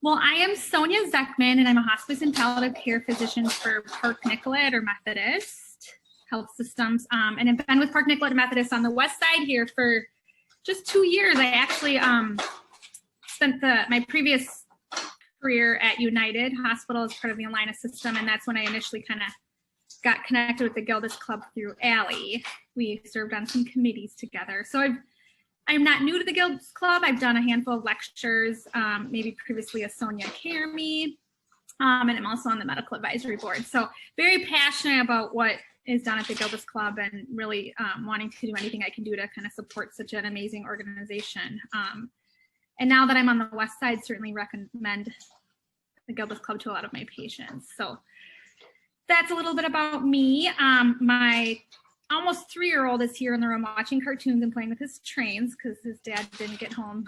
Well, I am Sonia Zeckman, and I'm a hospice and palliative care physician for Park Nicollet or Methodist Health Systems. And I've been with Park Nicollet and Methodist on the west side here for just 2 years. I actually spent my previous career at United Hospital as part of the Alliance system, and that's when I initially kind of got connected with the Gildas Club through Allie. We served on some committees together. So I'm not new to the Gildas Club. I've done a handful of lectures, maybe previously as Sonia Carey, and I'm also on the medical advisory board. So very passionate about what is done at the Gildas Club and really wanting to do anything I can do to kind of support such an amazing organization. And now that I'm on the west side, certainly recommend the Gildas Club to a lot of my patients. So that's a little bit about me. My almost 3-year-old is here in the room watching cartoons and playing with his trains because his dad didn't get home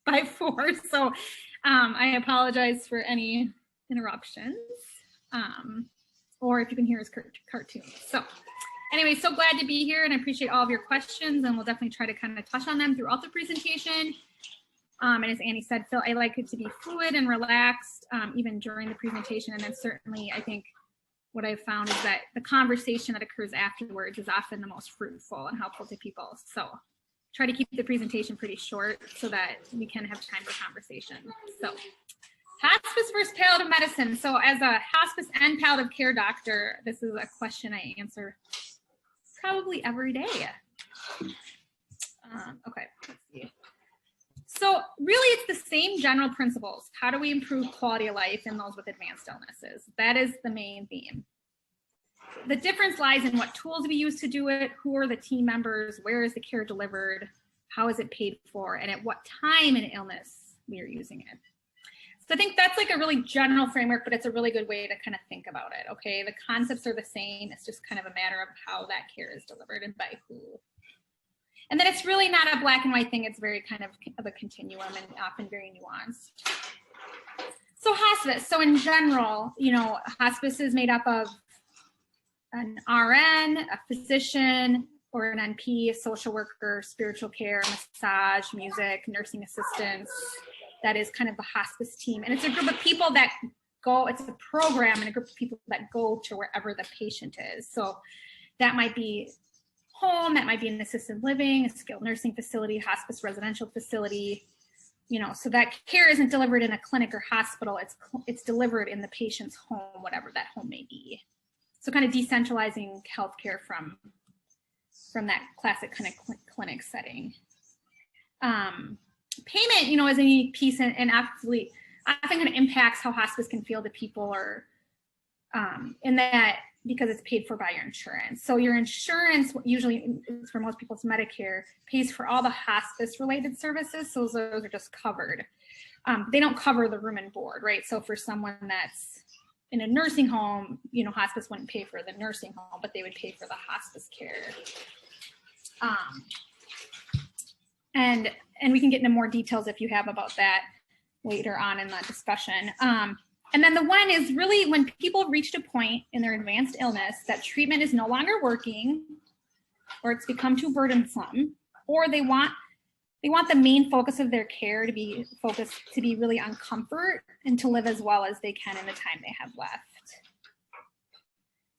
by 4. So I apologize for any interruptions or if you can hear his cartoons. So anyway, so glad to be here and I appreciate all of your questions, and we'll definitely try to kind of touch on them throughout the presentation. And as Annie said, Phil, I like it to be fluid and relaxed even during the presentation, and then certainly I think what I've found is that the conversation that occurs afterwards is often the most fruitful and helpful to people. So try to keep the presentation pretty short so that we can have time for conversation. So hospice versus palliative medicine. So as a hospice and palliative care doctor, this is a question I answer probably every day. Okay, let's see. So really it's the same general principles. How do we improve quality of life in those with advanced illnesses? That is the main theme. The difference lies in what tools we use to do it, who are the team members, where is the care delivered, how is it paid for, and at what time in illness we are using it. So I think that's like a really general framework, but it's a really good way to kind of think about it, okay? The concepts are the same. It's just kind of a matter of how that care is delivered and by who. And then it's really not a black and white thing. It's very kind of a continuum and often very nuanced. So hospice. So in general, you know, hospice is made up of an RN, a physician, or an NP, a social worker, spiritual care, massage, music, nursing assistants. That is kind of the hospice team. And it's a group of people that go, it's a program and a group of people that go to wherever the patient is. So that might be home, that might be an assisted living, a skilled nursing facility, hospice residential facility, you know, so that care isn't delivered in a clinic or hospital, it's delivered in the patient's home, whatever that home may be. So kind of decentralizing healthcare from that classic kind of clinic setting. Payment, you know, is a unique piece and absolutely often kind of impacts how hospice can feel to people, or in that because it's paid for by your insurance. So your insurance, usually for most people it's Medicare, pays for all the hospice related services. So those are just covered. They don't cover the room and board, right? So for someone that's in a nursing home, you know, hospice wouldn't pay for the nursing home, but they would pay for the hospice care. And we can get into more details if you have about that later on in the discussion. And then the one is really when people reached a point in their advanced illness that treatment is no longer working, or it's become too burdensome, or they want the main focus of their care to be really on comfort and to live as well as they can in the time they have left.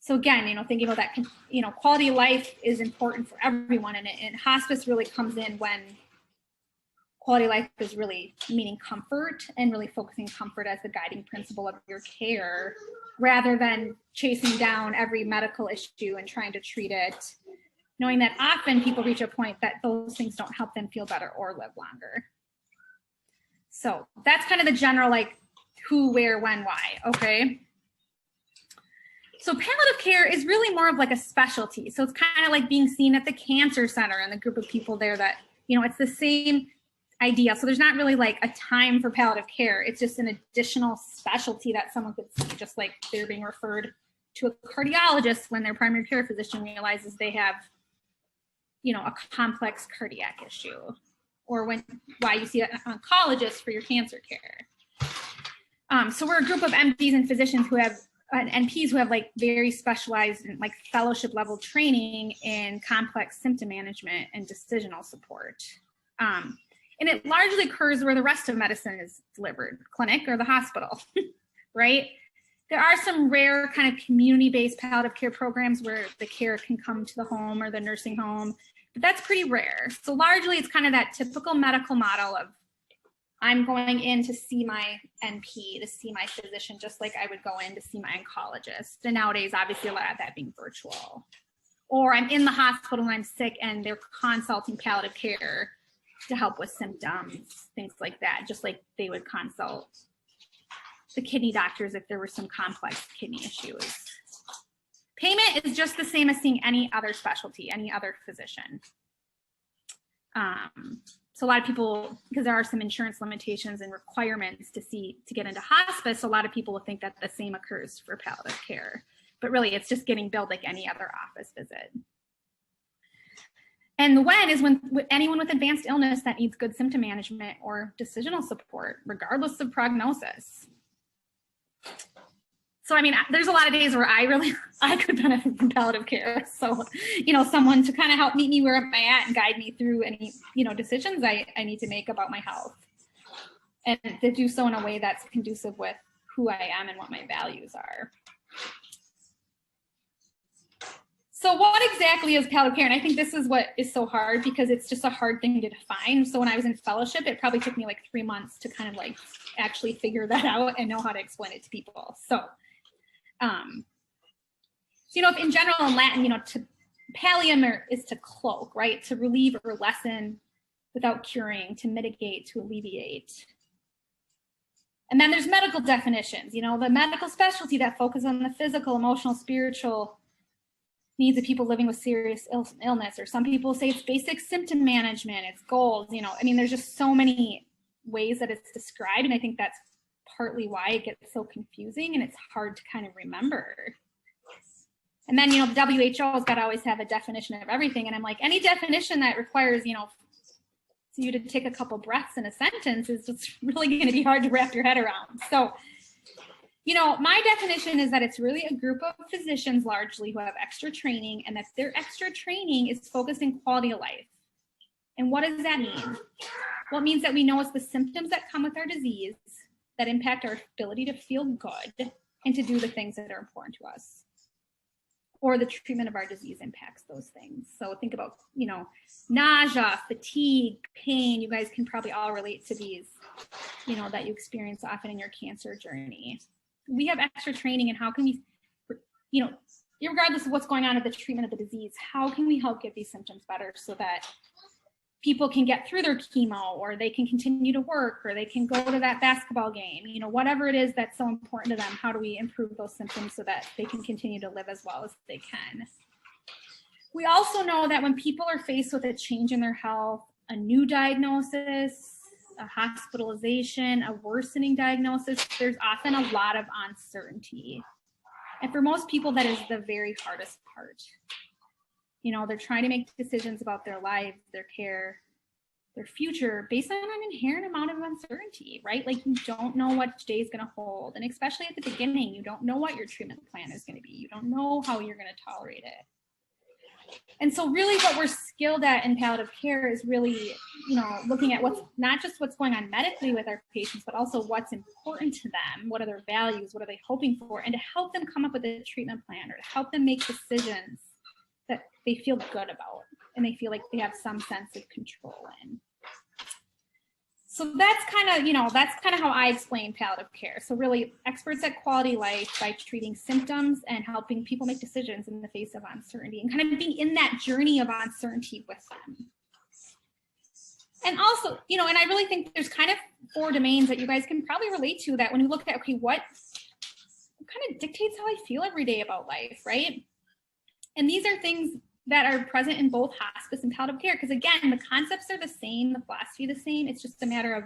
So again, you know, thinking about that, you know, quality of life is important for everyone, and hospice really comes in when quality of life is really meaning comfort and really focusing comfort as the guiding principle of your care, rather than chasing down every medical issue and trying to treat it, knowing that often people reach a point that those things don't help them feel better or live longer. So that's kind of the general, like, who, where, when, why, okay? So palliative care is really more of like a specialty. So it's kind of like being seen at the cancer center and the group of people there that, you know, it's the same idea. So there's not really like a time for palliative care. It's just an additional specialty that someone could see, just like they're being referred to a cardiologist when their primary care physician realizes they have, you know, a complex cardiac issue, or why you see an oncologist for your cancer care. So we're a group of MDs and physicians who have NPs who have like very specialized and like fellowship level training in complex symptom management and decisional support. And it largely occurs where the rest of medicine is delivered, clinic or the hospital, right? There are some rare kind of community-based palliative care programs where the care can come to the home or the nursing home, but that's pretty rare. So largely it's kind of that typical medical model of I'm going in to see my NP, to see my physician, just like I would go in to see my oncologist. And nowadays, obviously a lot of that being virtual. Or I'm in the hospital and I'm sick and they're consulting palliative care to help with symptoms, things like that, just like they would consult the kidney doctors if there were some complex kidney issues. Payment is just the same as seeing any other specialty, any other physician. So a lot of people, because there are some insurance limitations and requirements to get into hospice, a lot of people will think that the same occurs for palliative care, but really it's just getting billed like any other office visit. And the when is when anyone with advanced illness that needs good symptom management or decisional support, regardless of prognosis. So, I mean, there's a lot of days where I could benefit from palliative care. So, someone to kind of help meet me where I'm at and guide me through any, decisions I need to make about my health. And to do so in a way that's conducive with who I am and what my values are. So what exactly is palliative care? And I think this is what is so hard because it's just a hard thing to define. So when I was in fellowship, it probably took me like 3 months to kind of like actually figure that out and know how to explain it to people. So, if in general in Latin, to pallium is to cloak, right? To relieve or lessen without curing, to mitigate, to alleviate. And then there's medical definitions, the medical specialty that focus on the physical, emotional, spiritual needs of people living with serious illness, or some people say it's basic symptom management, it's goals, there's just so many ways that it's described, and I think that's partly why it gets so confusing and it's hard to kind of remember. And then, the WHO's got to always have a definition of everything, and I'm like, any definition that requires, you to take a couple breaths in a sentence is just really going to be hard to wrap your head around. So, my definition is that it's really a group of physicians largely who have extra training, and that their extra training is focused in quality of life. And what does that mean? Well, it means that we know it's the symptoms that come with our disease that impact our ability to feel good and to do the things that are important to us. Or the treatment of our disease impacts those things. So think about, nausea, fatigue, pain. You guys can probably all relate to these, that you experience often in your cancer journey. We have extra training, and how can we, regardless of what's going on at the treatment of the disease, how can we help get these symptoms better so that people can get through their chemo, or they can continue to work, or they can go to that basketball game, whatever it is that's so important to them, how do we improve those symptoms so that they can continue to live as well as they can? We also know that when people are faced with a change in their health, a new diagnosis, a hospitalization, a worsening diagnosis, there's often a lot of uncertainty. And for most people, that is the very hardest part. They're trying to make decisions about their lives, their care, their future based on an inherent amount of uncertainty, right? Like, you don't know what day is going to hold. And especially at the beginning, you don't know what your treatment plan is going to be. You don't know how you're going to tolerate it. And so really what we're skilled at in palliative care is really, looking at not just what's going on medically with our patients, but also what's important to them. What are their values? What are they hoping for? And to help them come up with a treatment plan, or to help them make decisions that they feel good about and they feel like they have some sense of control in. So that's kind of how I explain palliative care. So really experts at quality life by treating symptoms and helping people make decisions in the face of uncertainty, and kind of being in that journey of uncertainty with them. And also, and I really think there's kind of 4 domains that you guys can probably relate to, that when you look at, okay, what kind of dictates how I feel every day about life, right? And these are things that are present in both hospice and palliative care, because again, the concepts are the same, the philosophy the same. It's just a matter of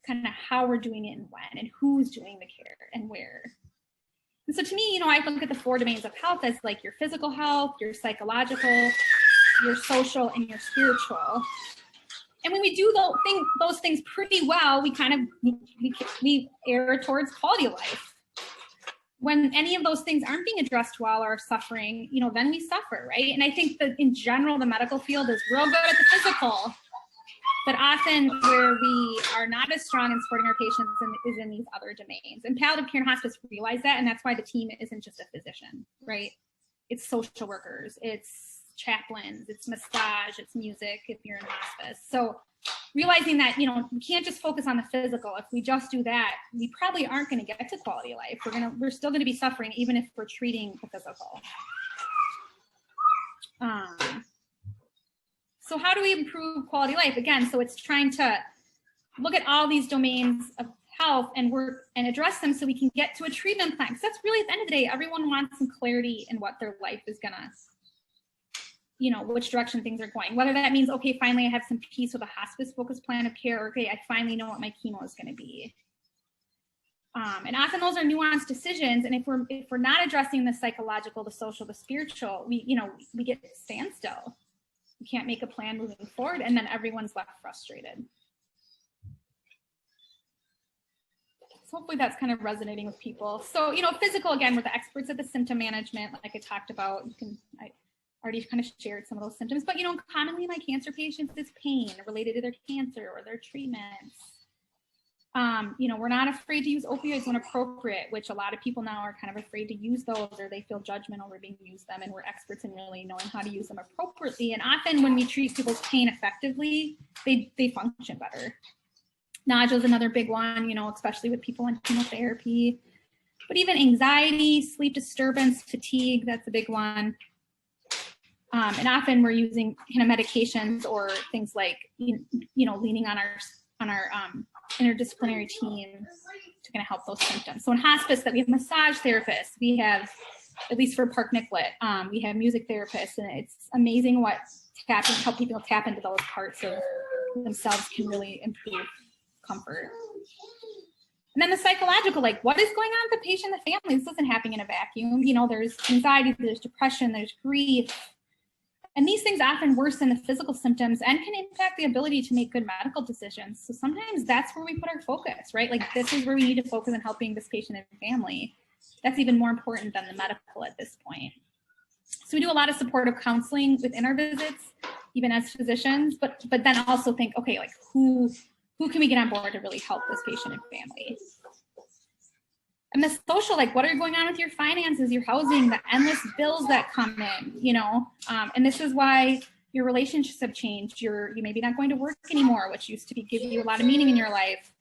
kind of how we're doing it and when, and who's doing the care and where. And so to me, I look at the 4 domains of health as like your physical health, your psychological, your social, and your spiritual. And when we do those things pretty well, we kind of we err towards quality of life. When any of those things aren't being addressed well or suffering, then we suffer, right? And I think that in general, the medical field is real good at the physical, But often where we are not as strong in supporting our patients is in these other domains. And palliative care and hospice realize that, and that's why the team isn't just a physician, right? It's social workers, it's chaplains, it's massage, it's music if you're in hospice. So realizing that, we can't just focus on the physical. If we just do that, we probably aren't going to get to quality of life. We're still going to be suffering even if we're treating the physical. So how do we improve quality of life? Again, so it's trying to look at all these domains of health and work and address them so we can get to a treatment plan. Because that's really, at the end of the day, everyone wants some clarity in what their life is gonna, which direction things are going. Whether that means, okay, finally I have some peace with a hospice-focused plan of care, or okay, I finally know what my chemo is gonna be. And often those are nuanced decisions. And if we're not addressing the psychological, the social, the spiritual, we get standstill. We can't make a plan moving forward, and then everyone's left frustrated. So hopefully that's kind of resonating with people. So, physical, again, we're the experts at the symptom management, like I talked about. I already kind of shared some of those symptoms, but, commonly my cancer patients is pain related to their cancer or their treatments. We're not afraid to use opioids when appropriate, which a lot of people now are kind of afraid to use those, or they feel judgment over being used them, and we're experts in really knowing how to use them appropriately. And often when we treat people's pain effectively, they function better. Nausea is another big one, especially with people on chemotherapy. But even anxiety, sleep disturbance, fatigue, that's a big one. And often we're using kind of medications or things like, leaning on our interdisciplinary team to kind of help those symptoms. So in hospice, that we have massage therapists, we have, at least for Park Nicollet, we have music therapists, and it's amazing how people tap into those parts of themselves can really improve comfort. And then the psychological, like what is going on with the patient and the family? This isn't happening in a vacuum. There's anxiety, there's depression, there's grief. And these things often worsen the physical symptoms and can impact the ability to make good medical decisions. So sometimes that's where we put our focus, right? Like this is where we need to focus on helping this patient and family. That's even more important than the medical at this point. So we do a lot of supportive counseling within our visits, even as physicians, but then also think, okay, like who can we get on board to really help this patient and family? And the social, like what are going on with your finances, your housing, the endless bills that come in, and this is why your relationships have changed. You're maybe not going to work anymore, which used to give you a lot of meaning in your life.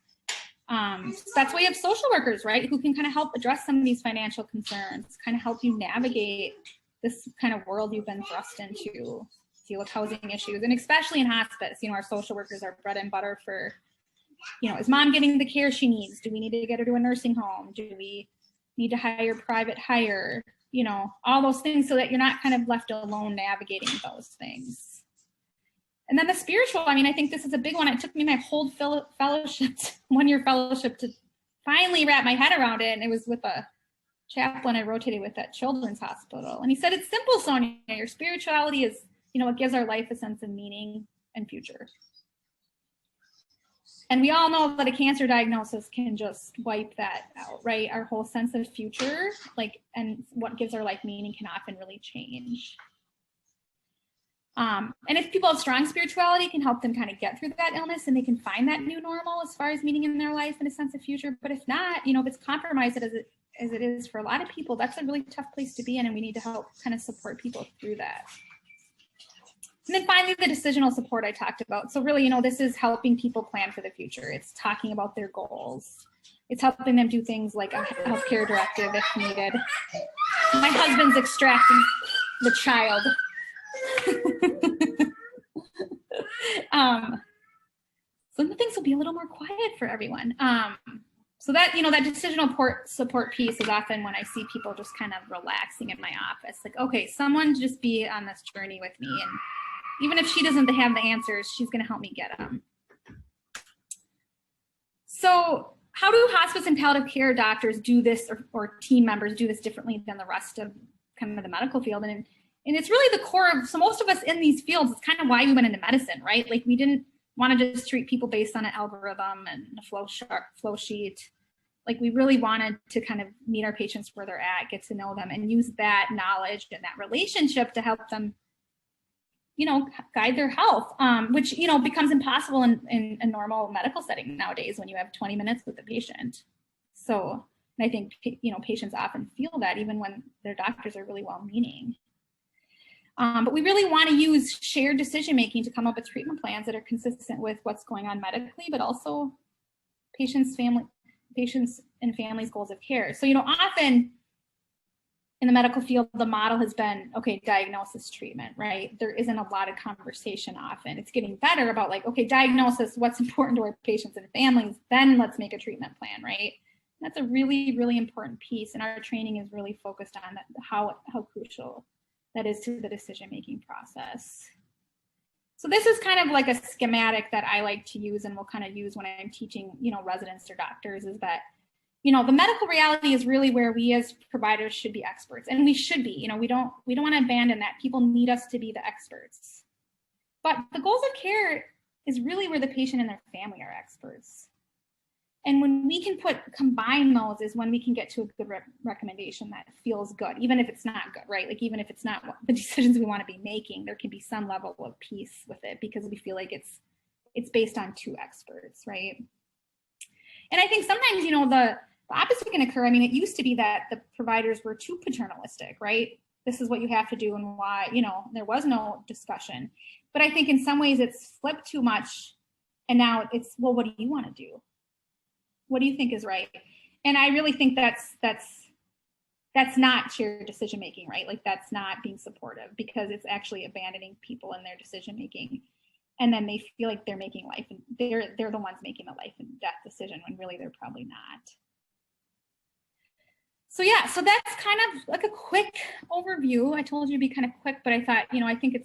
So that's why you have social workers, right? Who can kind of help address some of these financial concerns, kind of help you navigate this kind of world you've been thrust into, deal with housing issues. And especially in hospice, our social workers are bread and butter for, is mom getting the care she needs? Do we need to get her to a nursing home? Do we need to hire private hire? All those things, so that you're not kind of left alone navigating those things. And then the spiritual, I think this is a big one. It took me my whole fellowship, 1-year fellowship, to finally wrap my head around it. And it was with a chaplain I rotated with at Children's Hospital. And he said, it's simple, Sonia. Your spirituality is, what gives our life a sense of meaning and future. And we all know that a cancer diagnosis can just wipe that out, right? Our whole sense of future, and what gives our life meaning can often really change. And if people have strong spirituality, it can help them kind of get through that illness, and they can find that new normal as far as meaning in their life and a sense of future. But if not, if it's compromised as it is for a lot of people, that's a really tough place to be in, and we need to help kind of support people through that. And then finally, the decisional support I talked about. So really, this is helping people plan for the future. It's talking about their goals. It's helping them do things like a healthcare directive if needed. My husband's extracting the child. So things will be a little more quiet for everyone. So that, that decisional support piece is often when I see people just kind of relaxing in my office. Like, okay, someone just be on this journey with me, and even if she doesn't have the answers, she's going to help me get them. So how do hospice and palliative care doctors do this, or team members do this differently than the rest of kind of the medical field? And it's really the core of, so most of us in these fields, it's kind of why we went into medicine, right? Like we didn't want to just treat people based on an algorithm and a flow sheet. Like we really wanted to kind of meet our patients where they're at, get to know them, and use that knowledge and that relationship to help them guide their health, which, becomes impossible in a normal medical setting nowadays when you have 20 minutes with the patient. So, and I think, patients often feel that even when their doctors are really well-meaning. But we really want to use shared decision-making to come up with treatment plans that are consistent with what's going on medically, but also patients and families' goals of care. So, often in the medical field, the model has been, okay, diagnosis, treatment, right? There isn't a lot of conversation often. It's getting better about like, okay, diagnosis, what's important to our patients and families, then let's make a treatment plan, right? That's a really, really important piece. And our training is really focused on that, how crucial that is to the decision-making process. So this is kind of like a schematic that I like to use and will kind of use when I'm teaching, residents or doctors, is that, the medical reality is really where we as providers should be experts, and we should be. We don't want to abandon that. People need us to be the experts. But the goals of care is really where the patient and their family are experts. And when we can combine those is when we can get to a good recommendation that feels good, even if it's not good, right? Like even if it's not the decisions we want to be making, there can be some level of peace with it because we feel like it's based on two experts, right? And I think sometimes, the opposite can occur. I mean, it used to be that the providers were too paternalistic, right? This is what you have to do and why, there was no discussion. But I think in some ways it's flipped too much. And now it's, well, what do you want to do? What do you think is right? And I really think that's not shared decision-making, right? Like that's not being supportive, because it's actually abandoning people in their decision-making. And then they feel like they're making life, and they're the ones making the life and death decision when really they're probably not. So yeah, so that's kind of like a quick overview. I told you to be kind of quick, but I thought, I think it's